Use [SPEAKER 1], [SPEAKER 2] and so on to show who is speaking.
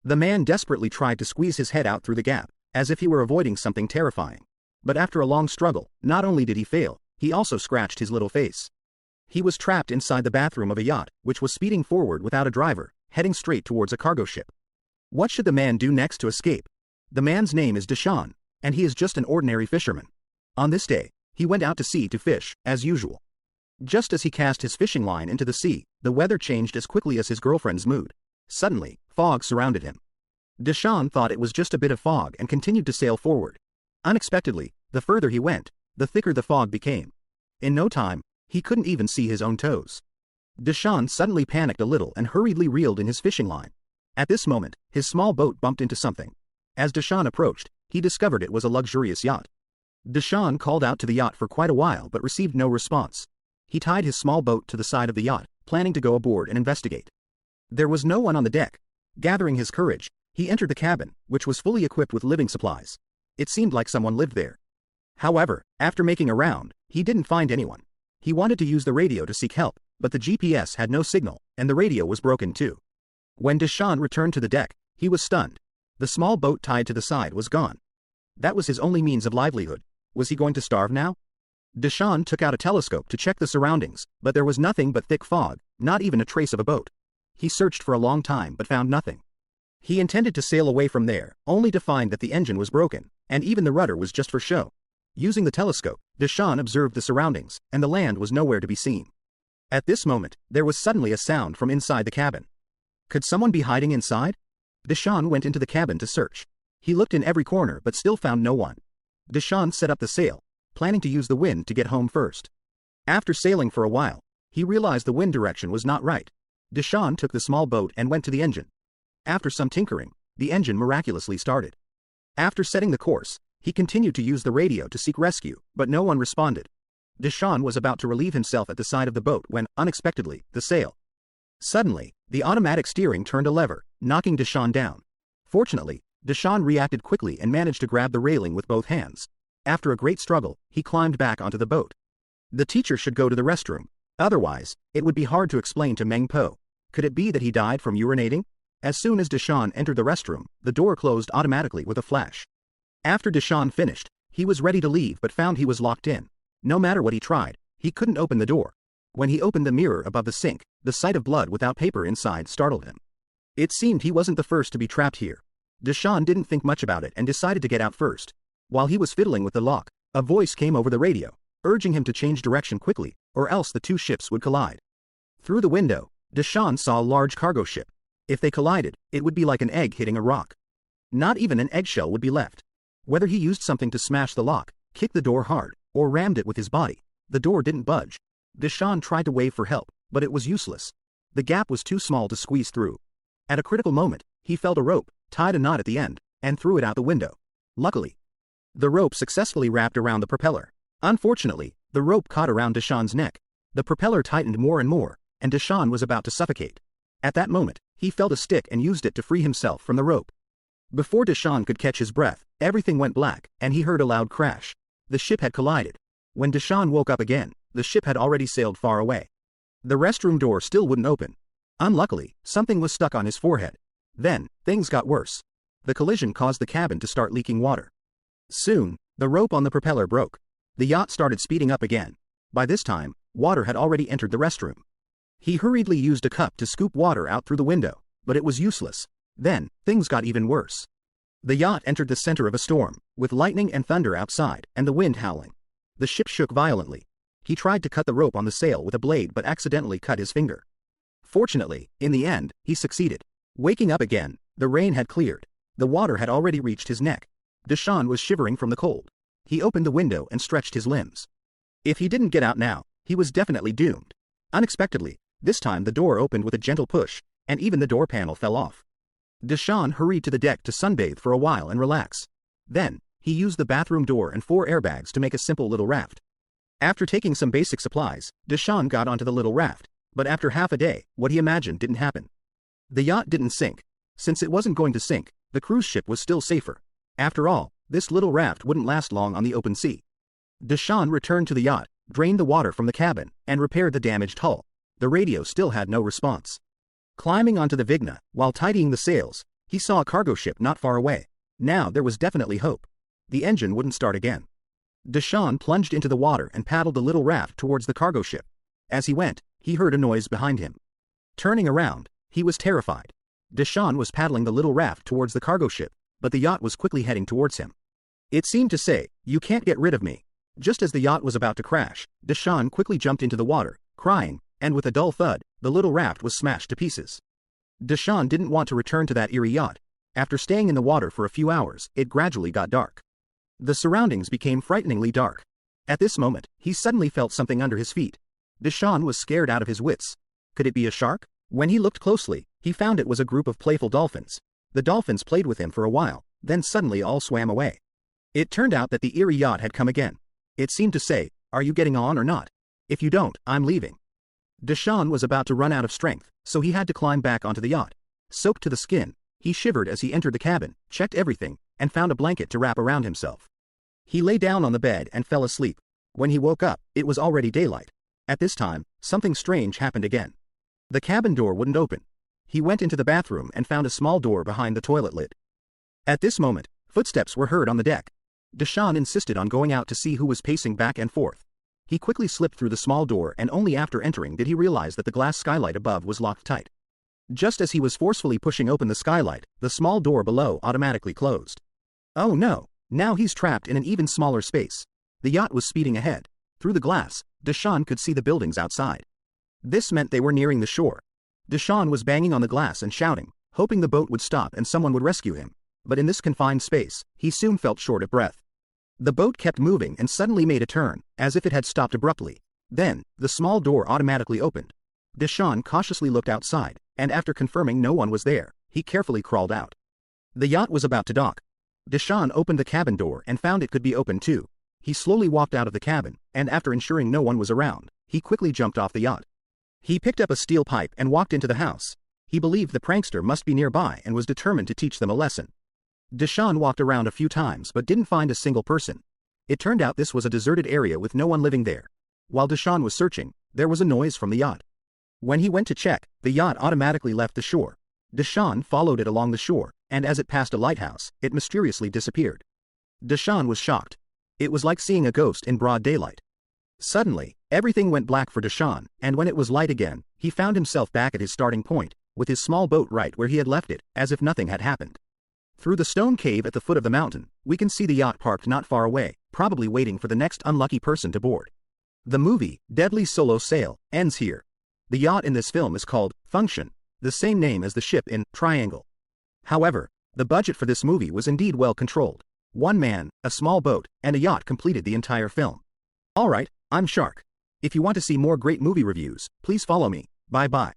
[SPEAKER 1] The man desperately tried to squeeze his head out through the gap, as if he were avoiding something terrifying. But after a long struggle, not only did he fail, he also scratched his little face. He was trapped inside the bathroom of a yacht, which was speeding forward without a driver, heading straight towards a cargo ship. What should the man do next to escape? The man's name is Deshaun, and he is just an ordinary fisherman. On this day, he went out to sea to fish, as usual. Just as he cast his fishing line into the sea, the weather changed as quickly as his girlfriend's mood. Suddenly, fog surrounded him. Deshaun thought it was just a bit of fog and continued to sail forward. Unexpectedly, the further he went, the thicker the fog became. In no time, he couldn't even see his own toes. Deshaun suddenly panicked a little and hurriedly reeled in his fishing line. At this moment, his small boat bumped into something. As Deshaun approached, he discovered it was a luxurious yacht. Deshaun called out to the yacht for quite a while but received no response. He tied his small boat to the side of the yacht, planning to go aboard and investigate. There was no one on the deck. Gathering his courage, he entered the cabin, which was fully equipped with living supplies. It seemed like someone lived there. However, after making a round, he didn't find anyone. He wanted to use the radio to seek help, but the GPS had no signal, and the radio was broken too. When Deshaun returned to the deck, he was stunned. The small boat tied to the side was gone. That was his only means of livelihood. Was he going to starve now? Deshaun took out a telescope to check the surroundings, but there was nothing but thick fog, not even a trace of a boat. He searched for a long time but found nothing. He intended to sail away from there, only to find that the engine was broken, and even the rudder was just for show. Using the telescope, Deshaun observed the surroundings, and the land was nowhere to be seen. At this moment, there was suddenly a sound from inside the cabin. Could someone be hiding inside? Deshaun went into the cabin to search. He looked in every corner but still found no one. Deshaun set up the sail, planning to use the wind to get home first. After sailing for a while, he realized the wind direction was not right. Deshaun took the small boat and went to the engine. After some tinkering, the engine miraculously started. After setting the course, he continued to use the radio to seek rescue, but no one responded. Deshaun was about to relieve himself at the side of the boat when, unexpectedly, the sail. Suddenly, the automatic steering turned a lever, knocking Deshaun down. Fortunately, Deshaun reacted quickly and managed to grab the railing with both hands. After a great struggle, he climbed back onto the boat. The teacher should go to the restroom. Otherwise, it would be hard to explain to Meng Po. Could it be that he died from urinating? As soon as Deshaun entered the restroom, the door closed automatically with a flash. After Deshaun finished, he was ready to leave but found he was locked in. No matter what he tried, he couldn't open the door. When he opened the mirror above the sink, the sight of blood without paper inside startled him. It seemed he wasn't the first to be trapped here. Deshaun didn't think much about it and decided to get out first. While he was fiddling with the lock, a voice came over the radio, urging him to change direction quickly, or else the two ships would collide. Through the window, Deshaun saw a large cargo ship. If they collided, it would be like an egg hitting a rock. Not even an eggshell would be left. Whether he used something to smash the lock, kick the door hard, or rammed it with his body, the door didn't budge. Deshaun tried to wave for help, but it was useless. The gap was too small to squeeze through. At a critical moment, he felt a rope, tied a knot at the end, and threw it out the window. Luckily, the rope successfully wrapped around the propeller. Unfortunately, the rope caught around Deshaun's neck. The propeller tightened more and more, and Deshaun was about to suffocate. At that moment, he felt a stick and used it to free himself from the rope. Before Deshaun could catch his breath, everything went black, and he heard a loud crash. The ship had collided. When Deshaun woke up again, the ship had already sailed far away. The restroom door still wouldn't open. Unluckily, something was stuck on his forehead. Then, things got worse. The collision caused the cabin to start leaking water. Soon, the rope on the propeller broke. The yacht started speeding up again. By this time, water had already entered the restroom. He hurriedly used a cup to scoop water out through the window, but it was useless. Then, things got even worse. The yacht entered the center of a storm, with lightning and thunder outside, and the wind howling. The ship shook violently. He tried to cut the rope on the sail with a blade but accidentally cut his finger. Fortunately, in the end, he succeeded. Waking up again, the rain had cleared. The water had already reached his neck. Deshaun was shivering from the cold. He opened the window and stretched his limbs. If he didn't get out now, he was definitely doomed. Unexpectedly, this time the door opened with a gentle push, and even the door panel fell off. Deshaun hurried to the deck to sunbathe for a while and relax. Then, he used the bathroom door and 4 airbags to make a simple little raft. After taking some basic supplies, Deshaun got onto the little raft, but after half a day, what he imagined didn't happen. The yacht didn't sink. Since it wasn't going to sink, the cruise ship was still safer. After all, this little raft wouldn't last long on the open sea. Deshaun returned to the yacht, drained the water from the cabin, and repaired the damaged hull. The radio still had no response. Climbing onto the Vigna, while tidying the sails, He saw a cargo ship not far away. Now there was definitely hope. The engine wouldn't start again. Deshaun plunged into the water and paddled the little raft towards the cargo ship. As he went, he heard a noise behind him. Turning around, he was terrified. Deshaun was paddling the little raft towards the cargo ship, but the yacht was quickly heading towards him. It seemed to say, "You can't get rid of me." Just as the yacht was about to crash, Deshaun quickly jumped into the water, crying, and with a dull thud, the little raft was smashed to pieces. Deshaun didn't want to return to that eerie yacht. After staying in the water for a few hours, it gradually got dark. The surroundings became frighteningly dark. At this moment, he suddenly felt something under his feet. Deshaun was scared out of his wits. Could it be a shark? When he looked closely, he found it was a group of playful dolphins. The dolphins played with him for a while, then suddenly all swam away. It turned out that the eerie yacht had come again. It seemed to say, "Are you getting on or not? If you don't, I'm leaving." Deshaun was about to run out of strength, so he had to climb back onto the yacht. Soaked to the skin, he shivered as he entered the cabin, checked everything, and found a blanket to wrap around himself. He lay down on the bed and fell asleep. When he woke up, it was already daylight. At this time, something strange happened again. The cabin door wouldn't open. He went into the bathroom and found a small door behind the toilet lid. At this moment, footsteps were heard on the deck. Deshaun insisted on going out to see who was pacing back and forth. He quickly slipped through the small door, and only after entering did he realize that the glass skylight above was locked tight. Just as he was forcefully pushing open the skylight, the small door below automatically closed. Oh no, now he's trapped in an even smaller space. The yacht was speeding ahead. Through the glass, Deshaun could see the buildings outside. This meant they were nearing the shore. Deshaun was banging on the glass and shouting, hoping the boat would stop and someone would rescue him. But in this confined space, he soon felt short of breath. The boat kept moving and suddenly made a turn, as if it had stopped abruptly. Then, the small door automatically opened. Deshaun cautiously looked outside, and after confirming no one was there, he carefully crawled out. The yacht was about to dock. Deshaun opened the cabin door and found it could be opened too. He slowly walked out of the cabin, and after ensuring no one was around, he quickly jumped off the yacht. He picked up a steel pipe and walked into the house. He believed the prankster must be nearby and was determined to teach them a lesson. Deshaun walked around a few times but didn't find a single person. It turned out this was a deserted area with no one living there. While Deshaun was searching, there was a noise from the yacht. When he went to check, the yacht automatically left the shore. Deshaun followed it along the shore, and as it passed a lighthouse, it mysteriously disappeared. Deshaun was shocked. It was like seeing a ghost in broad daylight. Suddenly, everything went black for Deshaun, and when it was light again, he found himself back at his starting point, with his small boat right where he had left it, as if nothing had happened. Through the stone cave at the foot of the mountain, we can see the yacht parked not far away, probably waiting for the next unlucky person to board. The movie, Deadly Solo Sail, ends here. The yacht in this film is called Function, the same name as the ship in Triangle. However, the budget for this movie was indeed well controlled. One man, a small boat, and a yacht completed the entire film. Alright, I'm Shark. If you want to see more great movie reviews, please follow me. Bye bye.